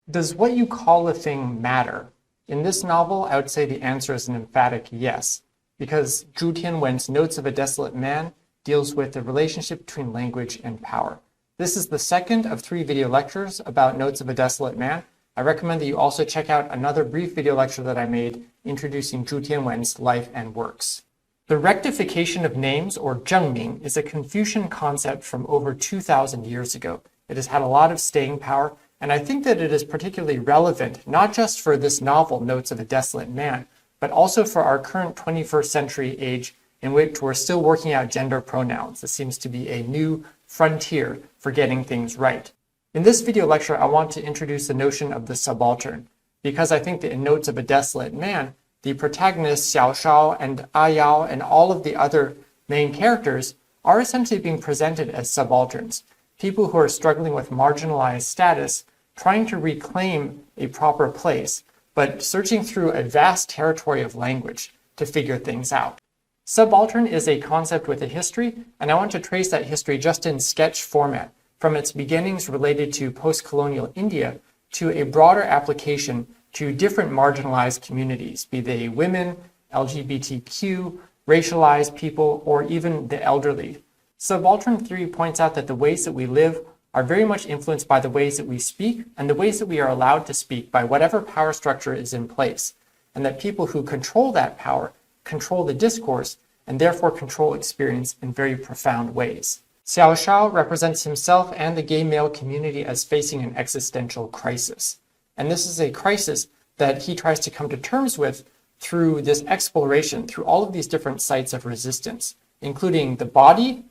Does what you call a thing matter? In this novel, I would say the answer is an emphatic yes, because Zhu Tianwen's Notes of a Desolate Man deals with the relationship between language and power. This is the second of 3 video lectures about Notes of a Desolate Man. I recommend that you also check out another brief video lecture that I made introducing Zhu Tianwen's life and works. The rectification of names, or zhengming, is a Confucian concept from over 2,000 years ago. It has had a lot of staying power, and I think that it is particularly relevant not just for this novel, Notes of a Desolate Man, but also for our current 21st century age in which we're still working out gender pronouns. This seems to be a new frontier for getting things right. In this video lecture, I want to introduce the notion of the subaltern, because I think that in Notes of a Desolate Man, the protagonists Xiao Shao and Yao and all of the other main characters are essentially being presented as subalterns, people who are struggling with marginalized status, trying to reclaim a proper place, but searching through a vast territory of language to figure things out. Subaltern is a concept with a history, and I want to trace that history just in sketch format, from its beginnings related to post-colonial India to a broader application to different marginalized communities, be they women, LGBTQ, racialized people, or even the elderly. Subaltern theory points out that the ways that we live are very much influenced by the ways that we speak and the ways that we are allowed to speak by whatever power structure is in place, and that people who control that power control the discourse and therefore control experience in very profound ways. Xiao Shao represents himself and the gay male community as facing an existential crisis. And this is a crisis that he tries to come to terms with through this exploration, through all of these different sites of resistance, including the body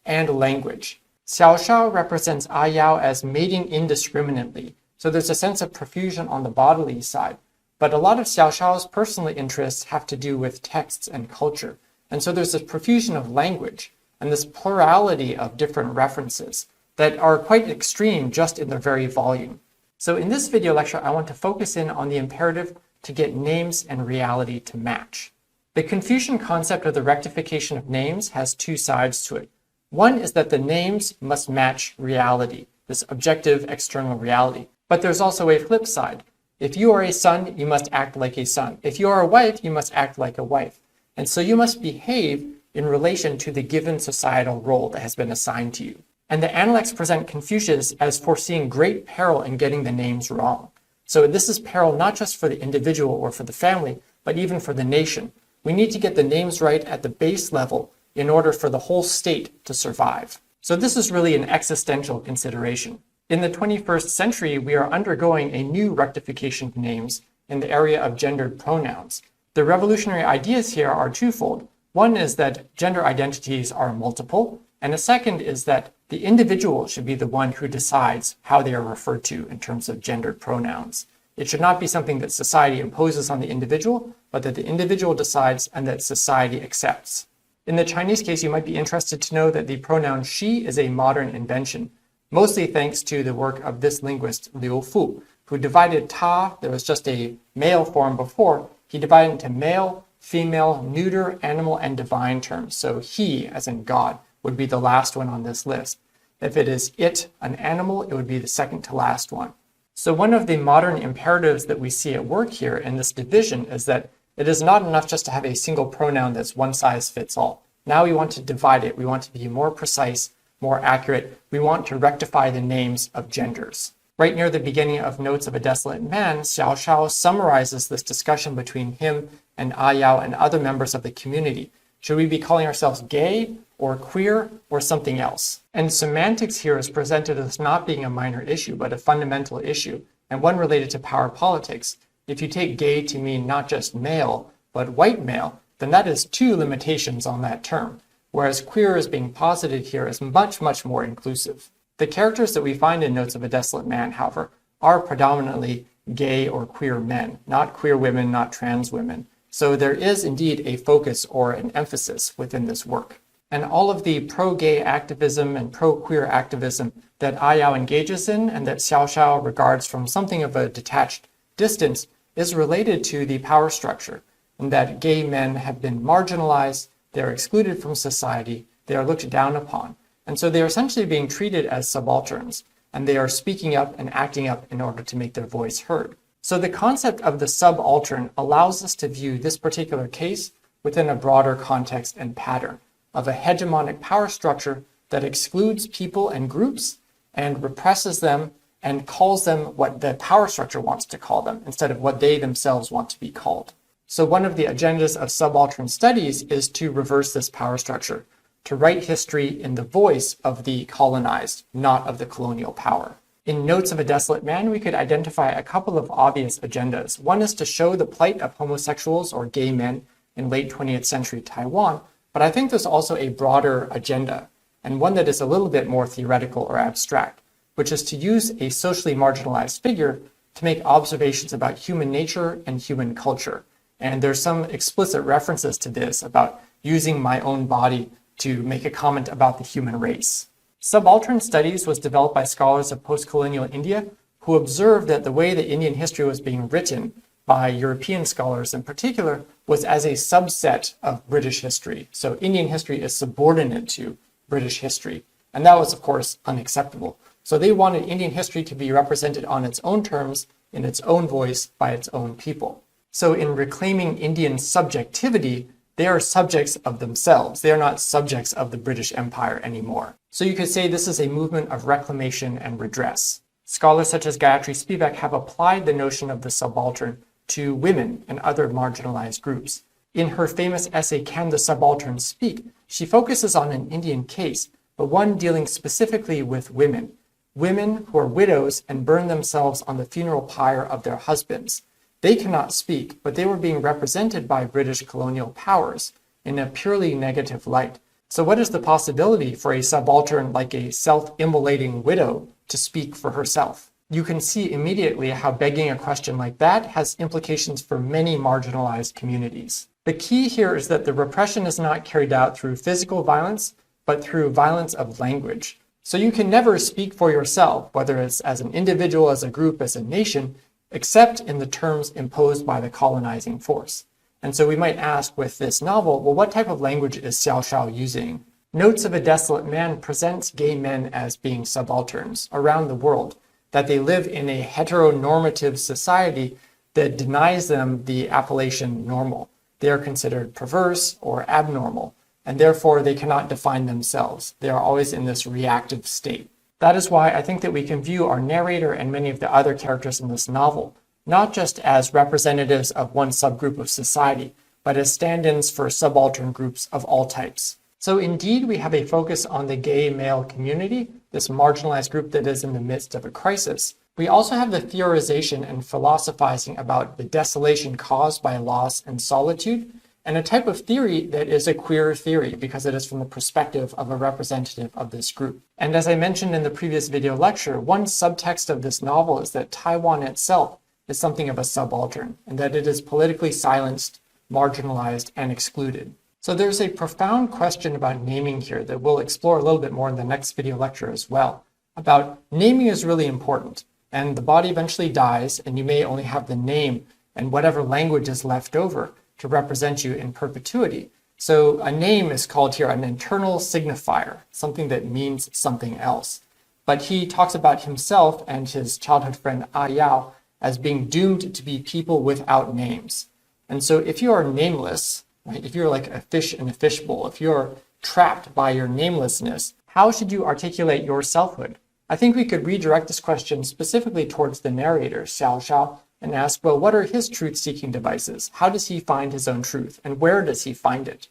and language. Xiao Shao represents Yao as mating indiscriminately, so there's a sense of profusion on the bodily side. But a lot of Xiao Shao's personal interests have to do with texts and culture, and so there's this profusion of language and this plurality of different references that are quite extreme just in their very volume. So in this video lecture, I want to focus in on the imperative to get names and reality to match. The Confucian concept of the rectification of names has 2 sides to it. One is that the names must match reality, this objective external reality. But there's also a flip side. If you are a son, you must act like a son. If you are a wife, you must act like a wife. And so you must behave in relation to the given societal role that has been assigned to you. And the Analects present Confucius as foreseeing great peril in getting the names wrong. So this is peril not just for the individual or for the family, but even for the nation. We need to get the names right at the base level in order for the whole state to survive. So this is really an existential consideration. In the 21st century, we are undergoing a new rectification of names in the area of gendered pronouns. The revolutionary ideas here are twofold. One is that gender identities are multiple, and a second is that the individual should be the one who decides how they are referred to in terms of gendered pronouns. It should not be something that society imposes on the individual, but that the individual decides and that society accepts. In the Chinese case, you might be interested to know that the pronoun she is a modern invention, mostly thanks to the work of this linguist Liu Fu, who divided ta, there was just a male form before, he divided into male, female, neuter, animal, and divine terms. So he, as in God, would be the last one on this list. If it is it, an animal, it would be the second to last one. So one of the modern imperatives that we see at work here in this division is that it is not enough just to have a single pronoun that's one size fits all. Now we want to divide it. We want to be more precise, more accurate. We want to rectify the names of genders. Right near the beginning of Notes of a Desolate Man, Xiao Shao summarizes this discussion between him and Yao and other members of the community. Should we be calling ourselves gay or queer or something else? And semantics here is presented as not being a minor issue, but a fundamental issue, and one related to power politics. If you take gay to mean not just male, but white male, then that is 2 limitations on that term, whereas queer is being posited here as much, much more inclusive. The characters that we find in Notes of a Desolate Man, however, are predominantly gay or queer men, not queer women, not trans women. So there is indeed a focus or an emphasis within this work. And all of the pro-gay activism and pro-queer activism that Yao engages in and that Xiao Shao regards from something of a detached distance is related to the power structure, and that gay men have been marginalized, they're excluded from society, they are looked down upon. And so they're essentially being treated as subalterns. and they are speaking up and acting up in order to make their voice heard. So the concept of the subaltern allows us to view this particular case within a broader context and pattern of a hegemonic power structure that excludes people and groups and represses them and calls them what the power structure wants to call them instead of what they themselves want to be called. So one of the agendas of subaltern studies is to reverse this power structure, to write history in the voice of the colonized, not of the colonial power. In Notes of a Desolate Man, we could identify a couple of obvious agendas. One is to show the plight of homosexuals or gay men in late 20th century Taiwan, but I think there's also a broader agenda, and one that is a little bit more theoretical or abstract, which is to use a socially marginalized figure to make observations about human nature and human culture. And there's some explicit references to this about using my own body to make a comment about the human race. Subaltern studies was developed by scholars of post-colonial India who observed that the way that Indian history was being written by European scholars in particular was as a subset of British history. So Indian history is subordinate to British history. And that was, of course, unacceptable. So they wanted Indian history to be represented on its own terms, in its own voice, by its own people. So in reclaiming Indian subjectivity, they are subjects of themselves. They are not subjects of the British Empire anymore. So you could say this is a movement of reclamation and redress. Scholars such as Gayatri Spivak have applied the notion of the subaltern to women and other marginalized groups. In her famous essay, Can the Subaltern Speak?, she focuses on an Indian case, but one dealing specifically with women. Women who are widows and burn themselves on the funeral pyre of their husbands. They cannot speak, but they were being represented by British colonial powers in a purely negative light. So what is the possibility for a subaltern like a self-immolating widow to speak for herself? You can see immediately how begging a question like that has implications for many marginalized communities. The key here is that the repression is not carried out through physical violence, but through violence of language. So you can never speak for yourself, whether it's as an individual, as a group, as a nation, except in the terms imposed by the colonizing force. And so we might ask with this novel, well, what type of language is Xiao Shao using? Notes of a Desolate Man presents gay men as being subalterns around the world, that they live in a heteronormative society that denies them the appellation normal. They are considered perverse or abnormal, and therefore they cannot define themselves. They are always in this reactive state. That is why I think that we can view our narrator and many of the other characters in this novel not just as representatives of one subgroup of society, but as stand-ins for subaltern groups of all types. So indeed, we have a focus on the gay male community, this marginalized group that is in the midst of a crisis. We also have the theorization and philosophizing about the desolation caused by loss and solitude, and a type of theory that is a queer theory because it is from the perspective of a representative of this group. And as I mentioned in the previous video lecture, one subtext of this novel is that Taiwan itself is something of a subaltern, and that it is politically silenced, marginalized, and excluded. So there's a profound question about naming here that we'll explore a little bit more in the next video lecture as well. About naming is really important, and the body eventually dies, and you may only have the name and whatever language is left over to represent you in perpetuity. So a name is called here an internal signifier, something that means something else. But he talks about himself and his childhood friend Ah Yao as being doomed to be people without names. And so if you are nameless, right, if you're like a fish in a fishbowl, if you're trapped by your namelessness, how should you articulate your selfhood? I think we could redirect this question specifically towards the narrator, Xiao Shao, and ask, well, what are his truth-seeking devices? How does he find his own truth? And where does he find it?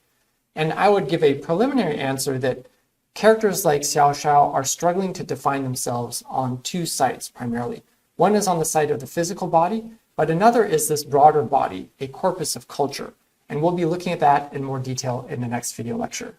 And I would give a preliminary answer that characters like Xiao Shao are struggling to define themselves on two sites primarily. One is on the side of the physical body, but another is this broader body, a corpus of culture. And we'll be looking at that in more detail in the next video lecture.